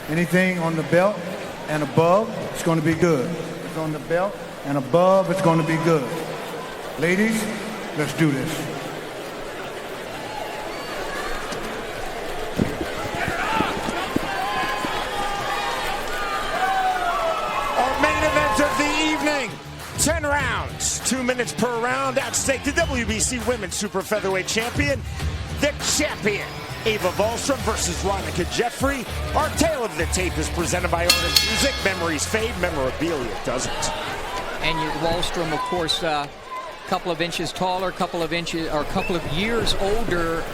Anything on the belt and above, it's going to be good. It's on the belt and above, it's going to be good. Ladies, let's do this. Our main event of the evening. 10 rounds, 2 minutes per round. At stake, the WBC Women's Super Featherweight Champion, the champion, Ava Wahlstrom versus Ronica Jeffrey. Our tale of the tape is presented by Art of Music. Memories fade, memorabilia doesn't. And your Wahlstrom, of course, a couple of inches taller, couple of years older.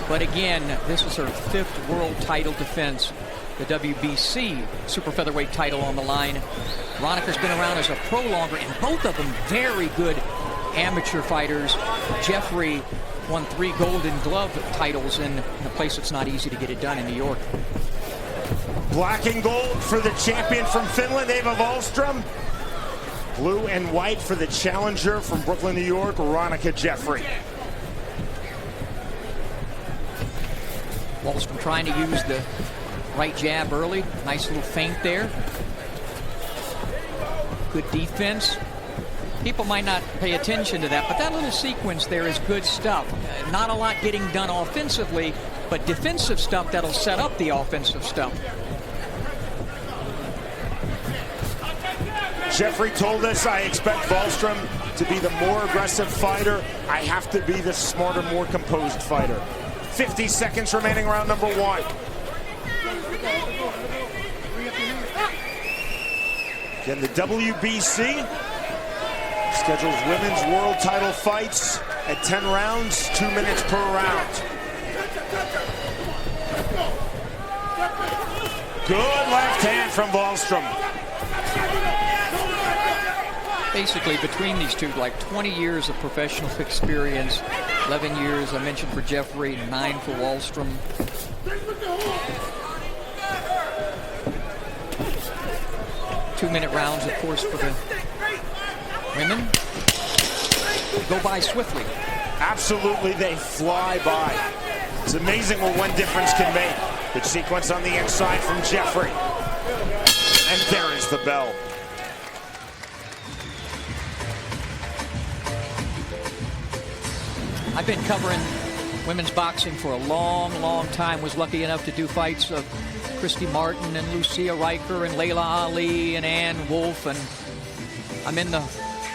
But again, this is her 5th world title defense. The WBC Super Featherweight title on the line. Ronica's been around as a pro longer, and both of them very good amateur fighters. Jeffrey won 3 Golden Glove titles in a place that's not easy to get it done in New York. Black and gold for the champion from Finland, Ava Wahlstrom. Blue and white for the challenger from Brooklyn, New York, Ronica Jeffrey. Wahlstrom trying to use the right jab early. Nice little feint there. Good defense. People might not pay attention to that, but that little sequence there is good stuff. Not a lot getting done offensively, but defensive stuff that'll set up the offensive stuff. Jeffrey told us, I expect Wahlstrom to be the more aggressive fighter. I have to be the smarter, more composed fighter. 50 seconds remaining, round number 1. Again, the WBC schedules women's world title fights at 10 rounds, 2 minutes per round. Good left hand from Wahlstrom. Basically, between these two, like 20 years of professional experience, 11 years, I mentioned, for Jeffrey, 9 for Wahlstrom. Two-minute rounds, of course, for the women. They go by swiftly. Absolutely, they fly by. It's amazing what one difference can make. Good sequence on the inside from Jeffrey. And there is the bell. I've been covering women's boxing for a long, long time. Was lucky enough to do fights of Christy Martin and Lucia Riker and Layla Ali and Ann Wolfe. And I'm in the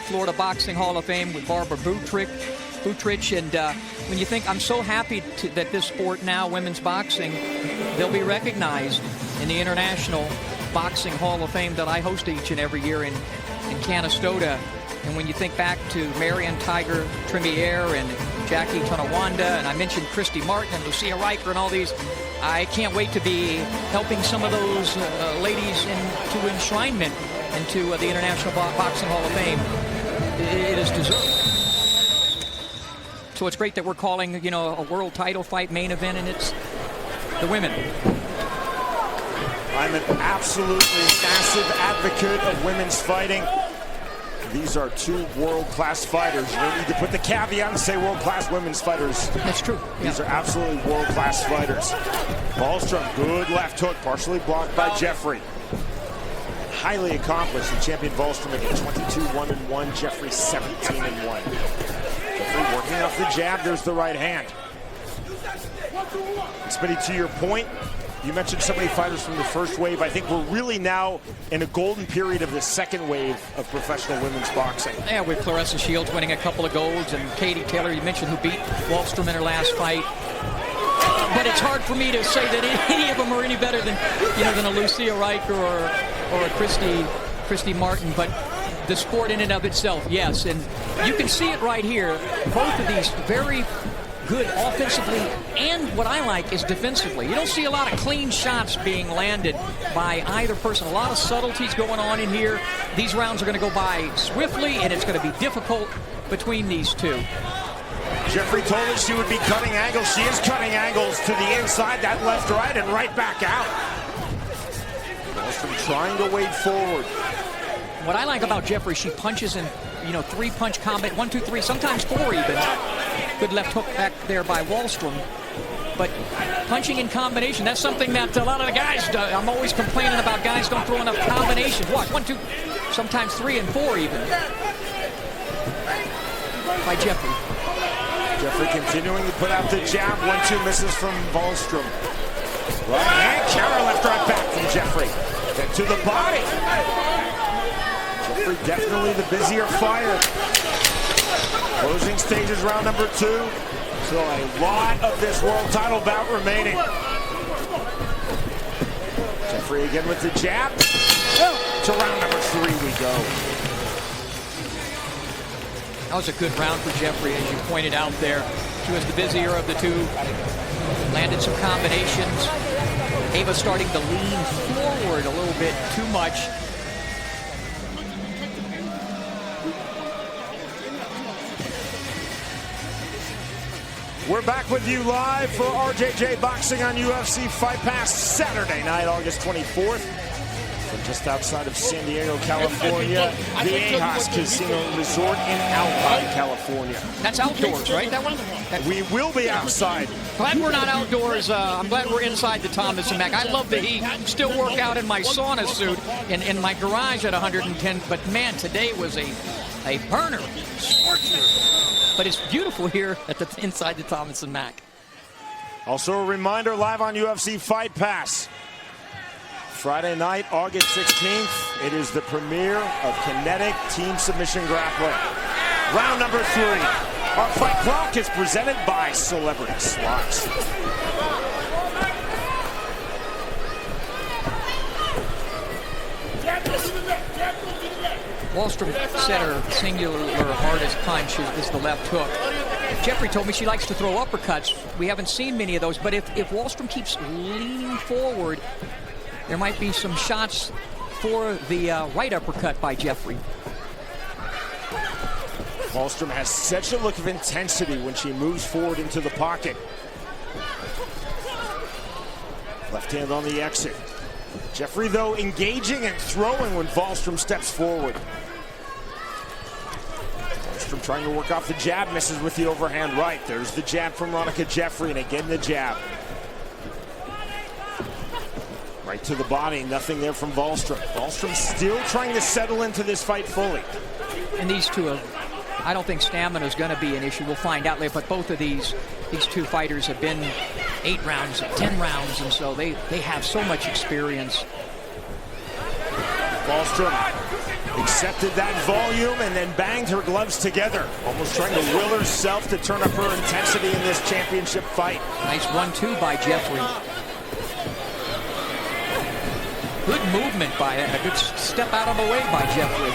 Florida Boxing Hall of Fame with Barbara Butrich. And when you think, I'm so happy that this sport now, women's boxing, they'll be recognized in the International Boxing Hall of Fame that I host each and every year in Canastota. And when you think back to Marion Tiger Tremere and Jackie Tonawanda, and I mentioned Christy Martin and Lucia Riker and all these, I can't wait to be helping some of those ladies into enshrinement into the International Boxing Hall of Fame. It is deserved. So it's great that we're calling, you know, a world title fight main event, and it's the women. I'm an absolutely massive advocate of women's fighting. These are 2 world-class fighters. You don't need to put the caveat and say world-class women's fighters. That's true. These are absolutely world-class fighters. Wahlstrom, good left hook, partially blocked by Jeffrey. Highly accomplished. The champion Wahlstrom again, 22-1-1. Jeffrey 17-1. Jeffrey working off the jab. There's the right hand. And Smitty, to your point, you mentioned so many fighters from the first wave. I think we're really now in a golden period of the second wave of professional women's boxing. Yeah, with Claressa Shields winning a couple of golds, and Katie Taylor, you mentioned, who beat Wahlstrom in her last fight. But it's hard for me to say that any of them are any better than, you know, than a Lucia Riker or a Christy Martin. But the sport in and of itself, yes. And you can see it right here. Both of these very good offensively, and what I like is defensively. You don't see a lot of clean shots being landed by either person. A lot of subtleties going on in here. These rounds are going to go by swiftly, and it's going to be difficult between these two. Jeffrey told us she would be cutting angles. She is cutting angles to the inside, that left, right, and right back out. Wahlstrom trying to wade forward. What I like about Jeffrey, she punches in, you know, 3-punch combat, 1, 2, 3, sometimes 4 even. Good left hook back there by Wahlstrom. but punching in combination, that's something that a lot of the guys do. I'm always complaining about guys don't throw enough combinations. Watch, 1, 2, sometimes 3 and 4 even. By Jeffrey. Jeffrey continuing to put out the jab. 1-2 misses from Wahlstrom. Right hand counter, left right back from Jeffrey. Then to the body. Jeffrey definitely the busier fighter. Closing stages, round number 2. Still a lot of this world title bout remaining. Jeffrey again with the jab. To round number 3 we go. That was a good round for Jeffrey, as you pointed out there. He was the busier of the two. Landed some combinations. Ava starting to lean forward a little bit too much. We're back with you live for RJJ Boxing on UFC Fight Pass Saturday night, August 24th. From just outside of San Diego, California, the Ajas Casino Resort in Alpine, California. That's outdoors, right? That one? We will be outside. Glad we're not outdoors. I'm glad we're inside the Thomas & Mack. I love the heat. Still work out in my sauna suit in my garage at 110. But man, today was a burner. Scorcher. But it's beautiful here at inside the Thomas & Mack. Also a reminder, live on UFC Fight Pass. Friday night, August 16th, it is the premiere of Kinetic Team Submission Grappling. Round number 3. Our fight clock is presented by Celebrity Slots. Wahlstrom said her singular hardest punch is the left hook. Jeffrey told me she likes to throw uppercuts. We haven't seen many of those, but if Wahlstrom keeps leaning forward, there might be some shots for the right uppercut by Jeffrey. Wahlstrom has such a look of intensity when she moves forward into the pocket. Left hand on the exit. Jeffrey, though, engaging and throwing when Wahlstrom steps forward. Wahlstrom trying to work off the jab, misses with the overhand right. There's the jab from Ronica Jeffrey, and again the jab. Right to the body, nothing there from Wahlstrom. Wahlstrom still trying to settle into this fight fully. And these two I don't think stamina is going to be an issue. We'll find out later, but both of these two fighters have been 8 rounds, 10 rounds, and so they have so much experience. Wahlstrom accepted that volume and then banged her gloves together, almost trying to will herself to turn up her intensity in this championship fight. Nice 1-2 by Jeffrey. Good movement by him. A good step out of the way by Jeffrey.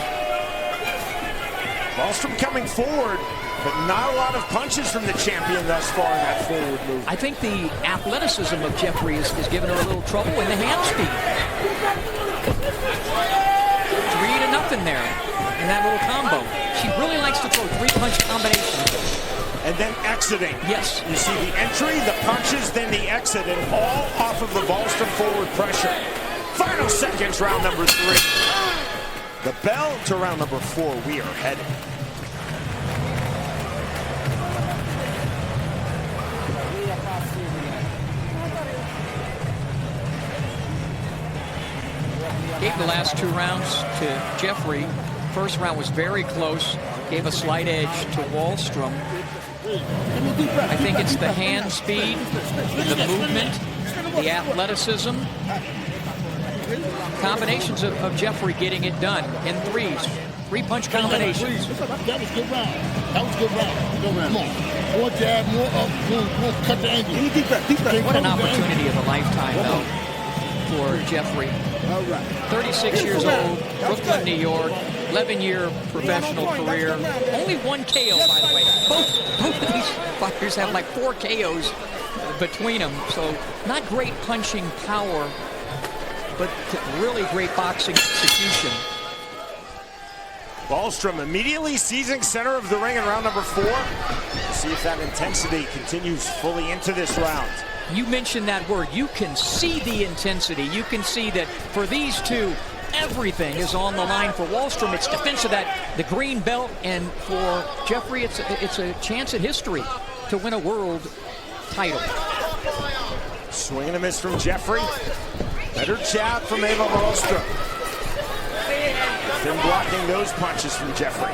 Wahlstrom coming forward, but not a lot of punches from the champion thus far in that forward move. I think the athleticism of Jeffrey is giving her a little trouble in the hand speed. 3-0 there in that little combo. She really likes to throw 3-punch combinations. And then exiting. Yes. You see the entry, the punches, then the exit, and all off of the Wahlstrom forward pressure. Final seconds, round number 3. The bell to round number 4. We are headed. Gave the last 2 rounds to Jeffrey. First round was very close. Gave a slight edge to Wahlstrom. I think it's the hand speed, the movement, the athleticism. Combinations of Jeffrey getting it done in 3s. 3-punch combinations. That was a good round. That was a good round. Good round. Come on. More jab, more up, more cut the angle. Deep breath. What an opportunity of a lifetime, though, for Jeffrey. All right. 36 years old, Brooklyn, New York, 11-year professional career. Only 1 KO, by the way. Both of these fighters have like 4 KOs between them. So not great punching power, but really great boxing execution. Wahlstrom immediately seizing center of the ring in round number 4. See if that intensity continues fully into this round. You mentioned that word. You can see the intensity. You can see that for these two, everything is on the line. For Wahlstrom, it's defense of the green belt, and for Jeffrey, it's a chance at history to win a world title. Swing and a miss from Jeffrey. Better jab from Eva Wahlstrom. Been blocking those punches from Jeffrey.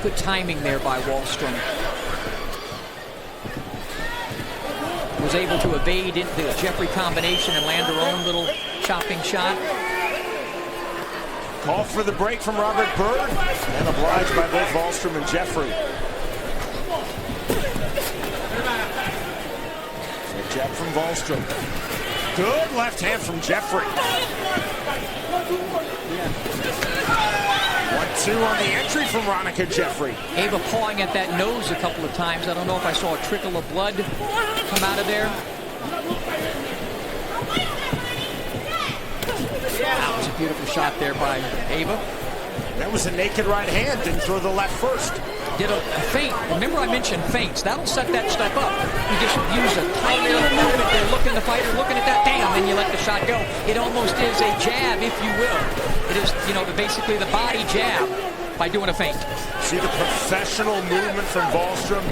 Good timing there by Wahlstrom. Was able to evade into the Jeffrey combination and land her own little chopping shot. Call for the break from Robert Byrd, and obliged by both Wahlstrom and Jeffrey. So jab from Wahlstrom. Good left hand from Jeffrey. 1-2 on the entry from Ronica Jeffrey. Ava pawing at that nose a couple of times. I don't know if I saw a trickle of blood come out of there. That was a beautiful shot there by Ava. That was a naked right hand. Didn't throw the left first. Did a feint. Remember I mentioned feints. That'll set that stuff up. You just use a tiny little movement there, looking the fighter, looking at that, damn, and you let the shot go. It almost is a jab, if you will. It is, you know, basically the body jab by doing a feint. See the professional movement from Wahlstrom.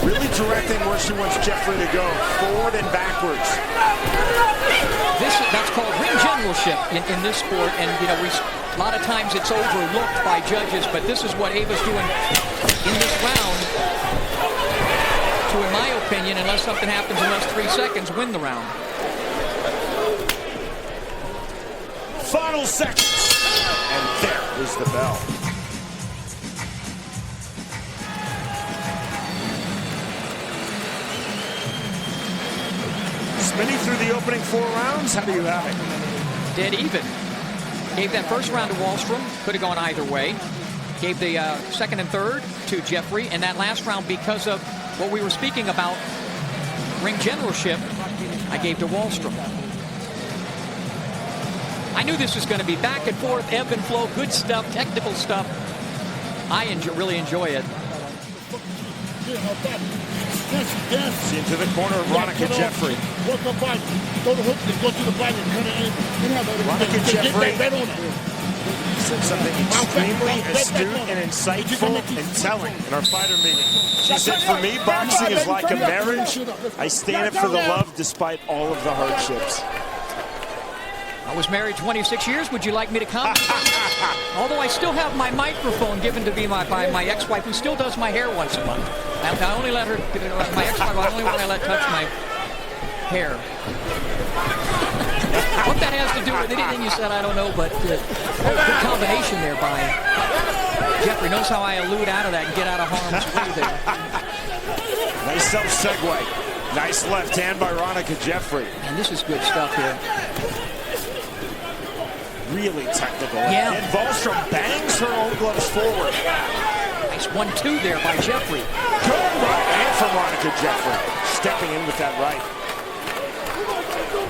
Really directing where she wants Jeffrey to go, forward and backwards. That's called ring generalship in this sport, and you know, a lot of times it's overlooked by judges, but this is what Ava's doing in this round to, in my opinion, unless something happens in less 3 seconds, win the round. Final seconds, and there is the bell. Spinning through the opening 4 rounds, how do you have it? Dead even. Gave that first round to Wahlstrom. Could have gone either way. Gave the second and third to Jeffrey. And that last round, because of what we were speaking about, ring generalship, I gave to Wahlstrom. I knew this was going to be back and forth, ebb and flow, good stuff, technical stuff. I really enjoy it. See into the corner of Ronica Jeffrey. Work her body. Throw the hook and go to the body and cut her in. Ronica Jeffrey Get on her. said something extremely astute and insightful and telling in our fighter meeting. She said, for me, boxing is like a marriage. I stay in it for the love despite all of the hardships. I was married 26 years. Would you like me to come? Although I still have my microphone given to me by my ex-wife, who still does my hair once a month. I only let her, my ex-wife, I only want to let touch my hair. What that has to do with anything you said, I don't know, but good combination there by Jeffrey. Knows how I elude out of that and get out of harm's way there. Nice self-segue. Nice left hand by Ronica Jeffrey. And this is good stuff here. Really technical. Yeah. And Wahlstrom bangs her own gloves forward. Nice 1-2 there by Jeffrey. Good right hand from Ronica Jeffrey. Stepping in with that right.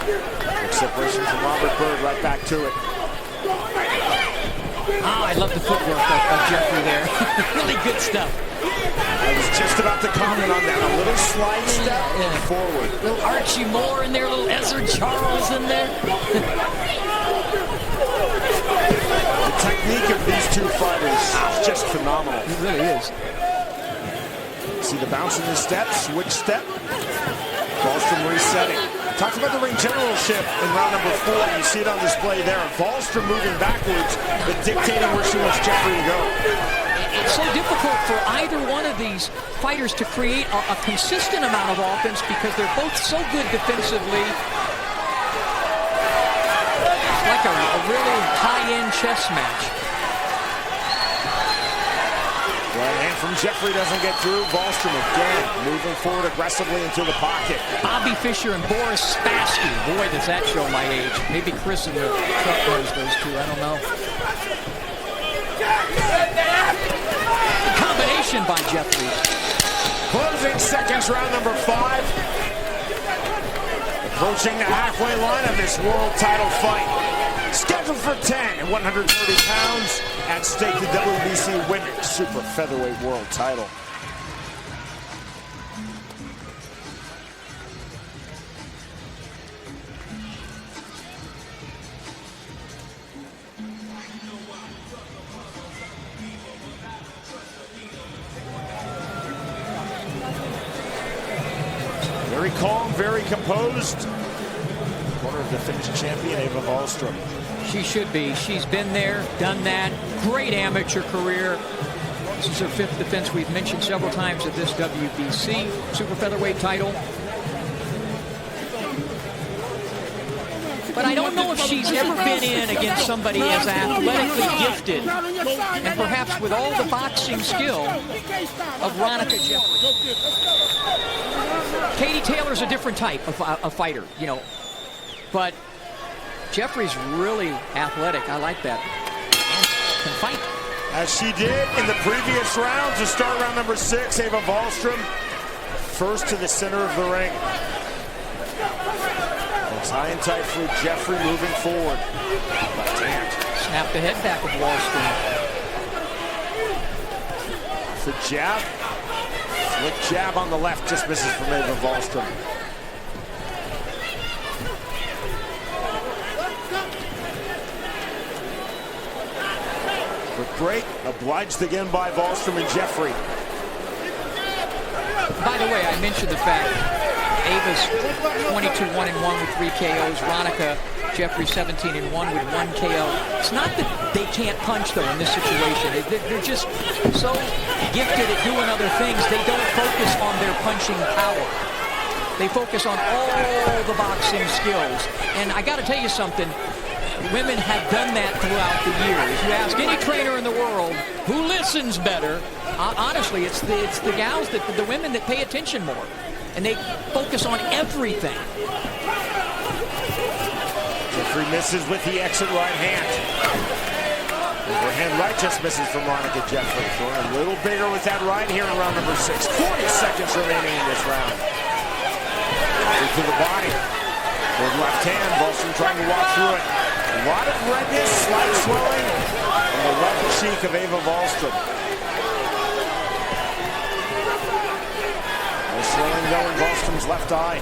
Good separation from Robert Byrd, right back to it. Ah, I love the footwork of Jeffrey there. Really good stuff. I was just about to comment on that. A little slide step forward. Little Archie Moore in there, little Ezra Charles in there. The technique of these two fighters is just phenomenal. It really is. See the bounce in the step, switch step. Wahlstrom resetting. Talked about the ring generalship in round number 4. You see it on display there. Wahlstrom moving backwards, but dictating where she wants Jeffrey to go. It's so difficult for either one of these fighters to create a consistent amount of offense because they're both so good defensively. It's like a really high-end chess match. Right hand from Jeffrey doesn't get through. Wahlstrom again moving forward aggressively into the pocket. Bobby Fischer and Boris Spassky. Boy, does that show my age. Maybe Chris in the truck knows those two. I don't know. Combination by Jeffrey. Closing seconds, round number 5. Approaching the halfway line of this world title fight. Scheduled for 10 and 130 pounds. At stake, the WBC Women's Super Featherweight World Title. Very calm, very composed. Corner of the Finnish champion, Eva Wahlstrom. She should be. She's been there, done that. Great amateur career. This is her 5th defense. We've mentioned several times of this WBC super featherweight title. But I don't know if she's ever been in against somebody as athletically gifted and perhaps with all the boxing skill of Ronica Jeffrey. Katie Taylor's a different type of fighter, you know, but Jeffrey's really athletic. I like that. And can fight. As she did in the previous round to start round number 6, Eva Wahlstrom first to the center of the ring. It's high and tight for Jeffrey moving forward. Left hand. Snap the head back of Wahlstrom. The jab. Slick jab on the left, just misses from Eva Wahlstrom. But great, obliged again by Wahlstrom and Jeffrey. By the way, I mentioned the fact Eva's 22-1-1 with 3 KOs. Ronica Jeffrey 17-1 with 1 KO. It's not that they can't punch though in this situation. They're just so gifted at doing other things. They don't focus on their punching power. They focus on all the boxing skills. And I got to tell you something. Women have done that throughout the years. You ask any trainer in the world who listens better. Honestly, it's the gals, the women that pay attention more. And they focus on everything. Jeffrey misses with the exit right hand. Overhand right just misses from Ronica Jeffrey. Throwing a little bigger with that right here in round number 6. 40 seconds remaining in this round. To the body. With left hand, Wahlstrom trying to walk through it. A lot of redness, slight swelling on the left cheek of Eva Wahlstrom. Swelling though in Wahlstrom's left eye.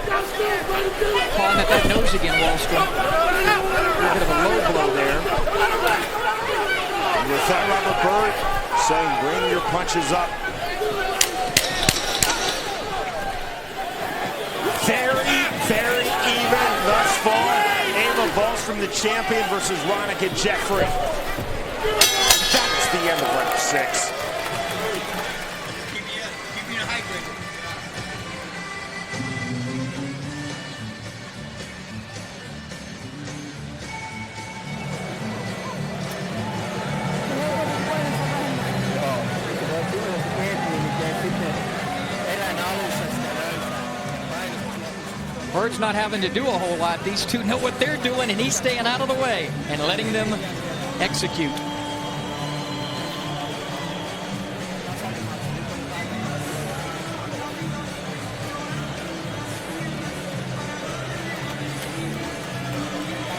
Pawing at that nose again, Wahlstrom. A little bit of a low blow there. And with that, Robert Bird saying, bring your punches up. Very, very even thus far. Eva Wahlstrom, the champion, versus Ronica Jeffrey. That's the end of round 6. Bird's not having to do a whole lot. These two know what they're doing, and he's staying out of the way and letting them execute.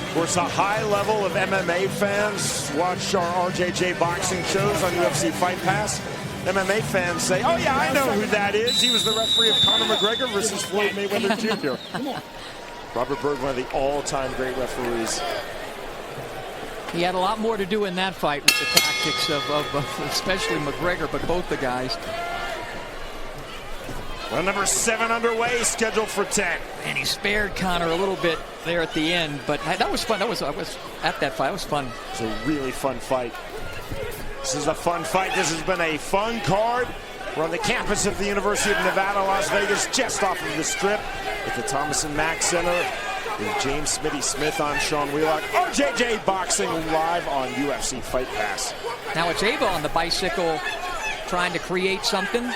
Of course, a high level of MMA fans watch our RJJ boxing shows on UFC Fight Pass. MMA fans say, oh yeah, I know who that is. He was the referee of Conor McGregor versus Floyd Mayweather Jr. Robert Bird, one of the all-time great referees. He had a lot more to do in that fight with the tactics of especially McGregor, but both the guys. Well, number 7 underway, scheduled for 10. And he spared Conor a little bit there at the end, but that was fun. I was at that fight. It was fun. It's a really fun fight. This is a fun fight. This has been a fun card. We're on the campus of the University of Nevada, Las Vegas, just off of the Strip at the Thomas & Mack Center. With James Smitty Smith, I'm Sean Wheelock. RJJ Boxing live on UFC Fight Pass. Now it's Eva on the bicycle trying to create something.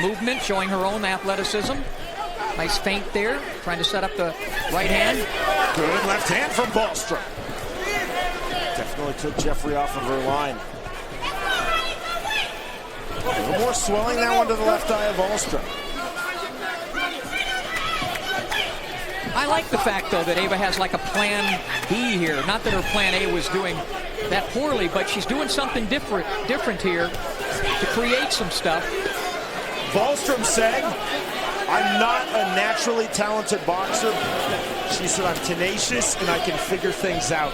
Movement, showing her own athleticism. Nice feint there, trying to set up the right hand. Good left hand from Wahlstrom. Definitely took Jeffrey off of her line. A little more swelling, that one to the left eye of Wahlstrom. I like the fact, though, that Eva has like a plan B here. Not that her plan A was doing that poorly, but she's doing something different here to create some stuff. Wahlstrom said, I'm not a naturally talented boxer. She said, I'm tenacious and I can figure things out.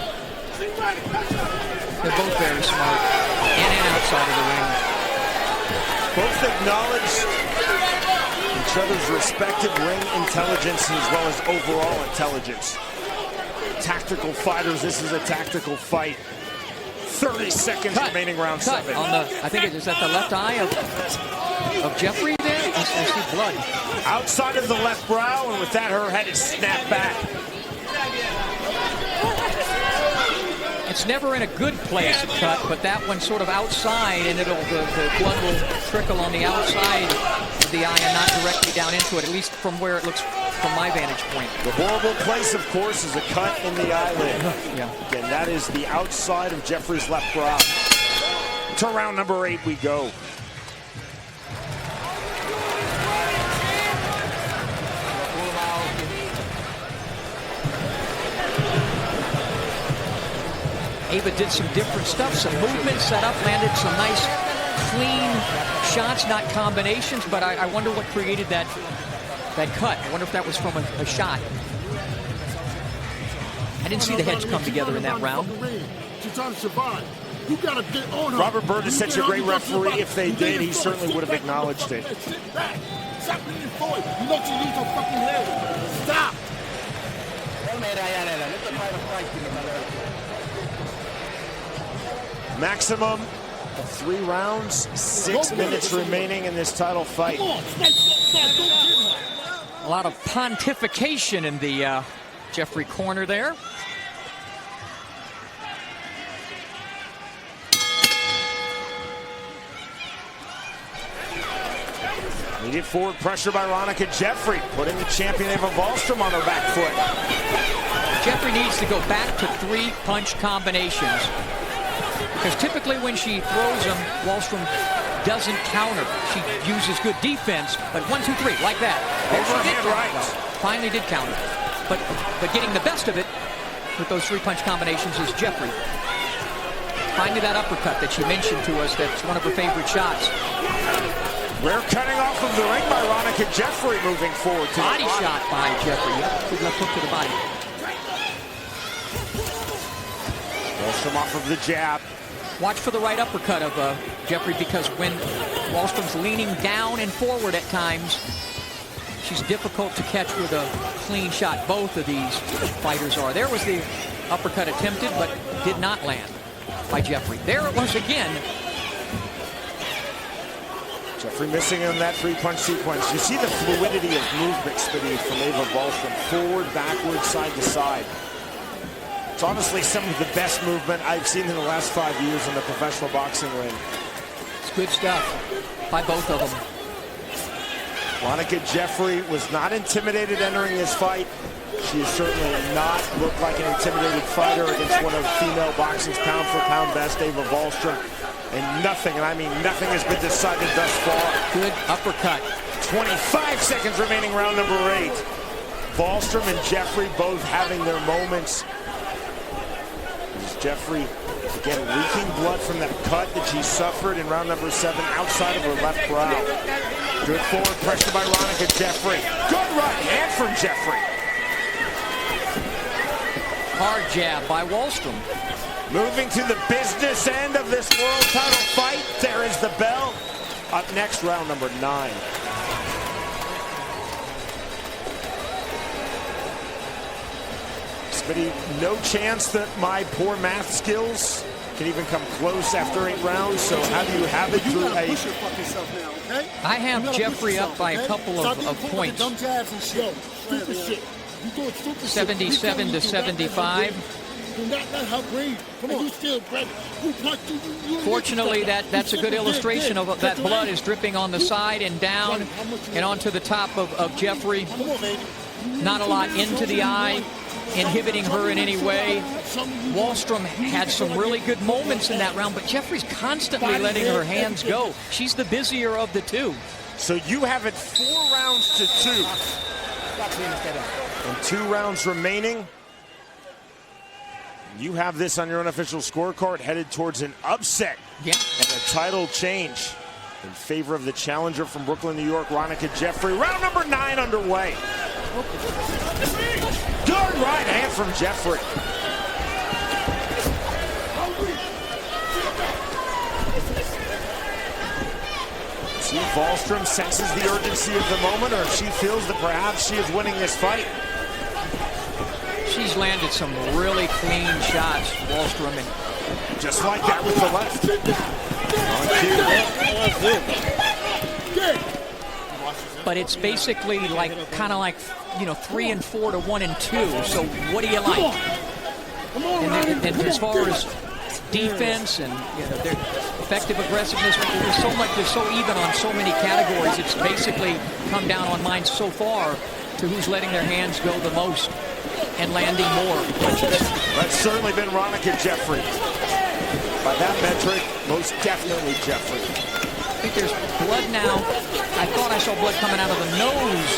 They're both very smart, in and outside of the ring. Both acknowledged each other's respective ring intelligence as well as overall intelligence. Tactical fighters, this is a tactical fight. 30 seconds remaining, round 7. On the, I think it is at the left eye of Jeffrey there. I see blood. Outside of the left brow, and with that, her head is snapped back. It's never in a good place cut, but that one sort of outside, and the blood will trickle on the outside of the eye and not directly down into it, at least from where it looks from my vantage point. The horrible place, of course, is a cut in the eyelid. Yeah. Again, that is the outside of Jeffrey's left brow. To round number 8 we go. Ava did some different stuff, some movement, set up, landed some nice, clean shots, not combinations, but I wonder what created that cut. I wonder if that was from a shot. I didn't see the heads come together in that round. She's trying to survive. You gotta get on her. Robert Bird is such a great referee. If they did, he certainly would have acknowledged it. Stop leaning forward. You know you use your fucking head. Stop. Maximum of 3 rounds, 6 minutes remaining in this title fight. A lot of pontification in the Jeffrey corner there. Immediate forward pressure by Ronica Jeffrey, putting the champion Ava Wahlstrom on her back foot. Jeffrey needs to go back to 3-punch combinations. Because typically when she throws them, Wahlstrom doesn't counter. She uses good defense, but 1, 2, 3, like that. Overhand right. Finally did counter. But getting the best of it with those 3-punch combinations is Jeffrey. Finally that uppercut that she mentioned to us, that's one of her favorite shots. Rare cutting off of the ring by Ronica Jeffrey, moving forward to body shot by Jeffrey. Yep, good left hook to the body. Wahlstrom off of the jab. Watch for the right uppercut of Jeffrey, because when Wahlstrom's leaning down and forward at times, she's difficult to catch with a clean shot. Both of these fighters are. There was the uppercut attempted, but did not land by Jeffrey. There it was again. Jeffrey missing on that 3-punch sequence. You see the fluidity of movement, Smitty, from Ava Wahlstrom. Forward, backward, side to side. It's honestly some of the best movement I've seen in the last 5 years in the professional boxing ring. It's good stuff by both of them. Ronica Jeffrey was not intimidated entering this fight. She has certainly not looked like an intimidated fighter against one of female boxing's pound-for-pound best, Ava Wahlstrom. And nothing, and I mean nothing, has been decided thus far. Good uppercut. 25 seconds remaining, round number 8. Wahlstrom and Jeffrey both having their moments. Jeffrey, again, leaking blood from that cut that she suffered in round number 7 outside of her left brow. Good forward pressure by Ronica Jeffrey. Good right hand from Jeffrey. Hard jab by Wahlstrom. Moving to the business end of this world title fight. There is the bell. Up next, round number 9. No chance that my poor math skills can even come close after 8 rounds. So how do you have it through a... I have Jeffrey up by a couple of points. 77 to 75. Fortunately, that's a good illustration of that blood is dripping on the side and down and onto the top of Jeffrey. Not a lot into the eye, inhibiting her in any way. Wahlstrom had some really good moments in that round, but Jeffrey's constantly letting her hands go. She's the busier of the two. So you have it 4 rounds to 2. And 2 rounds remaining. You have this on your unofficial scorecard, headed towards an upset. Yeah. And a title change in favor of the challenger from Brooklyn, New York, Ronica Jeffrey. Round number 9 underway. Good right hand from Jeffrey. See if Wahlstrom senses the urgency of the moment, or if she feels that perhaps she is winning this fight. She's landed some really clean shots, Wahlstrom, and just like that with the left. But it's basically like kind of like 3 and 4 to 1 and 2. So what do you like? And as far as defense and their effective aggressiveness, there's so much. They're so even on so many categories. It's basically come down on mine so far to who's letting their hands go the most and landing more punches. That's certainly been Ronica Jeffrey. By that metric, most definitely Jeffrey. I think there's blood now. I thought I saw blood coming out of the nose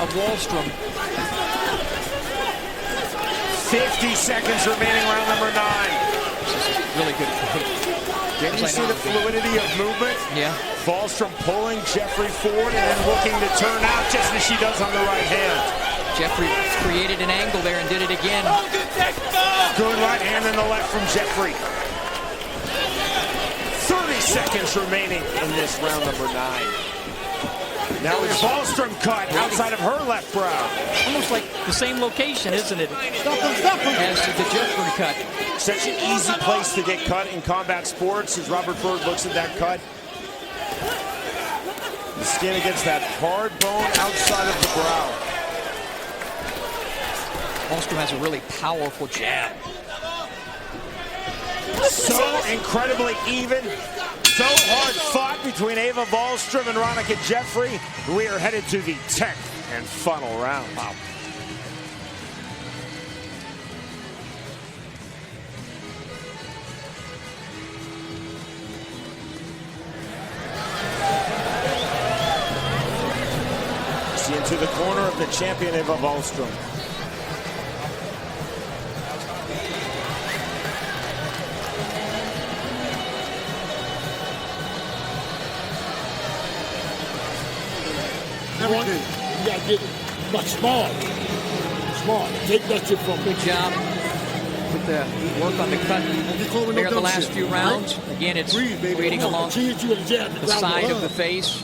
of Wahlstrom. 50 seconds remaining, round number 9. This is really good. Can you see the fluidity of movement? Yeah. Wahlstrom pulling Jeffrey forward and then looking to turn out just as she does on the right hand. Jeffrey created an angle there and did it again. Good right hand and the left from Jeffrey. 30 seconds remaining in this round number 9. Now is Wahlstrom cut outside of her left brow. Almost like the same location, isn't it? As the Jeffrey cut. Such an easy place to get cut in combat sports as Robert Bird looks at that cut. The skin against that hard bone outside of the brow. Wahlstrom has a really powerful jab. So incredibly even, so hard fought between Ava Wahlstrom and Ronica Jeffrey. We are headed to the 10th and final round. Wow. See into the corner of the champion, Ava Wahlstrom. You gotta get it, but smart. Take that shit from me. Good job with the work on the cut there the last few rounds. Again, it's waiting along the side of the face.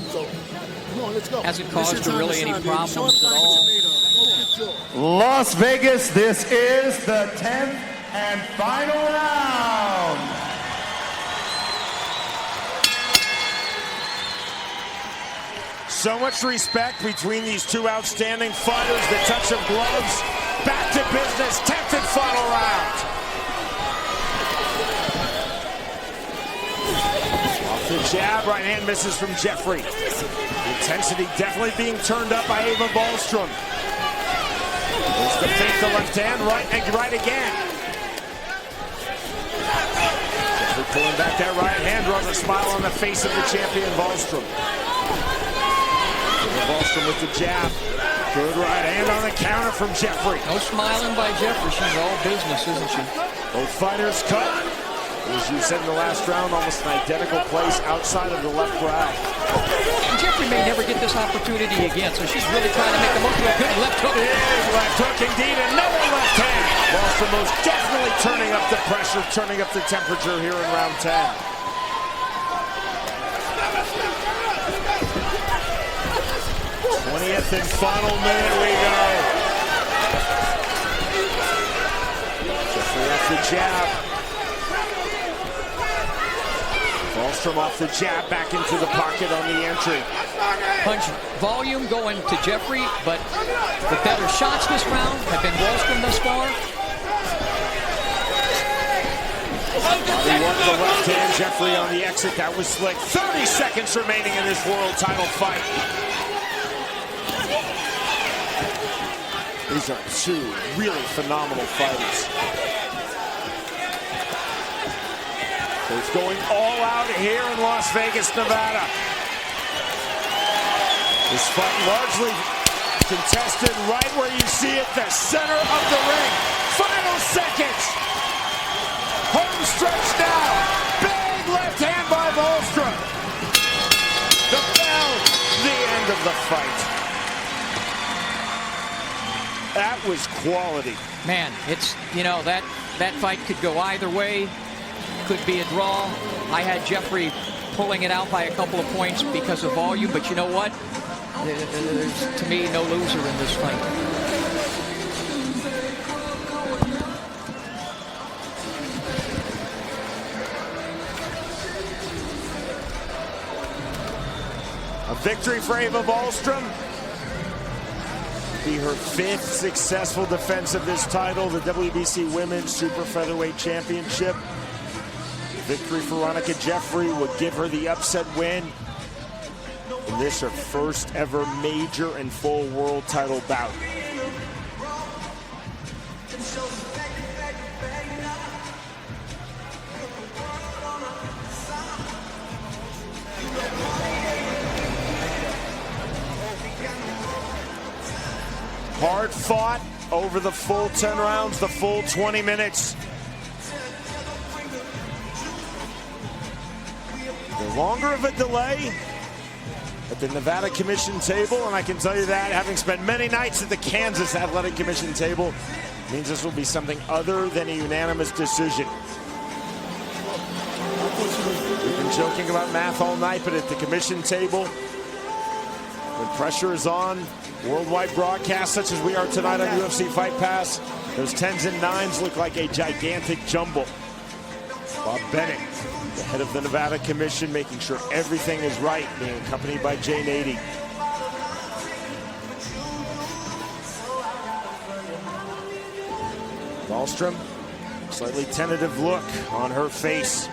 Hasn't caused her really any problems at all. Las Vegas, this is the 10th and final round. So much respect between these two outstanding fighters. The touch of gloves. Back to business. 10th and final round. Off the jab. Right hand misses from Jeffrey. The intensity definitely being turned up by Ava Wahlstrom. There's the fake, the left hand. Right again. Jeffrey pulling back that right hand. Draws a smile on the face of the champion, Wahlstrom. Wahlstrom with the jab. Good right hand on the counter from Jeffrey. No smiling by Jeffrey. She's all business, isn't she? Both fighters cut. As you said in the last round, almost an identical place outside of the left brow. And Jeffrey may never get this opportunity again, so she's really trying to make the most of a good left hook. Left hook indeed. Another left hand. Wahlstrom most definitely turning up the pressure, turning up the temperature here in round 10. 20th and final minute we go. Jeffrey off the jab. Wahlstrom off the jab, back into the pocket on the entry. Punch volume going to Jeffrey, but the better shots this round have been Wahlstrom thus far. Bobby won the left hand, Jeffrey on the exit. That was slick. 30 seconds remaining in this world title fight. These are two really phenomenal fighters. Both going all out here in Las Vegas, Nevada. This fight largely contested right where you see it, the center of the ring. Final seconds. Home stretch now. Big left hand by Wahlstrom. The bell, the end of the fight. That was quality. Man, it's, that fight could go either way. Could be a draw. I had Jeffrey pulling it out by a couple of points because of volume, but you know what? There's, to me, no loser in this fight. A victory for Eva Wahlstrom. Be her 5th successful defense of this title, the WBC Women's Super Featherweight Championship. Victory for Ronica Jeffrey would give her the upset win. And this her first ever major and full world title bout. Hard fought over the full 10 rounds, the full 20 minutes. The longer of a delay at the Nevada Commission table, and I can tell you that, having spent many nights at the Kansas Athletic Commission table, means this will be something other than a unanimous decision. We've been joking about math all night, but at the commission table, when pressure is on, worldwide broadcasts such as we are tonight on UFC Fight Pass, those 10s and 9s look like a gigantic jumble. Bob Bennett, the head of the Nevada Commission, making sure everything is right, being accompanied by Jay Nady. Wahlstrom, slightly tentative look on her face.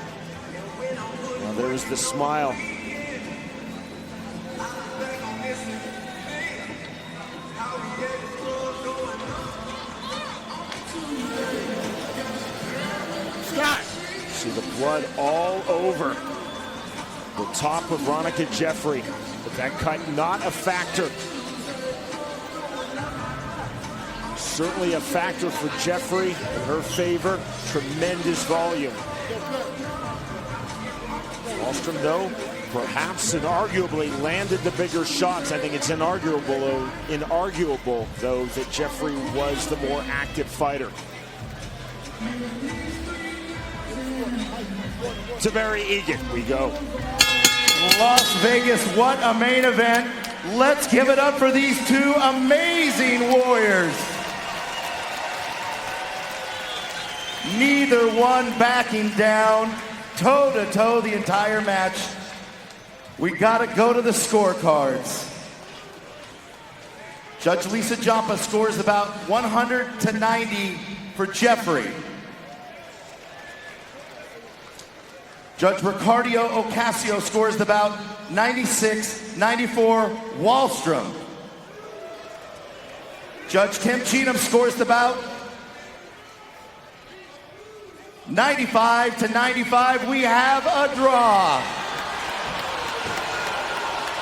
Now there's the smile. See the blood all over the top of Ronica Jeffrey, but that cut not a factor. Certainly a factor for Jeffrey in her favor. Tremendous volume. Wahlstrom, though, perhaps inarguably landed the bigger shots. I think it's inarguable, though, that Jeffrey was the more active fighter. To Barry Egan we go. Las Vegas, what a main event. Let's give it up for these two amazing warriors. Neither one backing down, toe-to-toe the entire match. We gotta go to the scorecards. Judge Lisa Jampa scores about 100 to 90 for Jeffrey. Judge Ricardo Ocasio scores about 96-94 Wahlstrom. Judge Tim Cheatham scores about 95 to 95. We have a draw.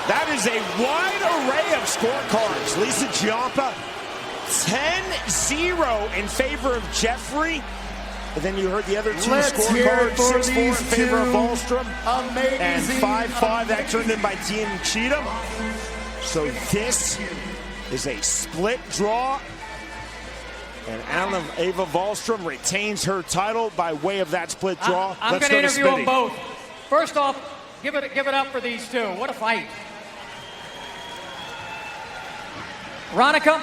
That is a wide array of scorecards. Lisa Jampa, 10-0 in favor of Jeffrey. And then you heard the other two scorecards, 6-4 in favor of Wahlstrom, and 5-5 that turned in by Tim Cheatham. So this is a split draw, and Eva Wahlstrom retains her title by way of that split draw. I'm going to interview them both. First off, give it up for these two. What a fight. Ronica,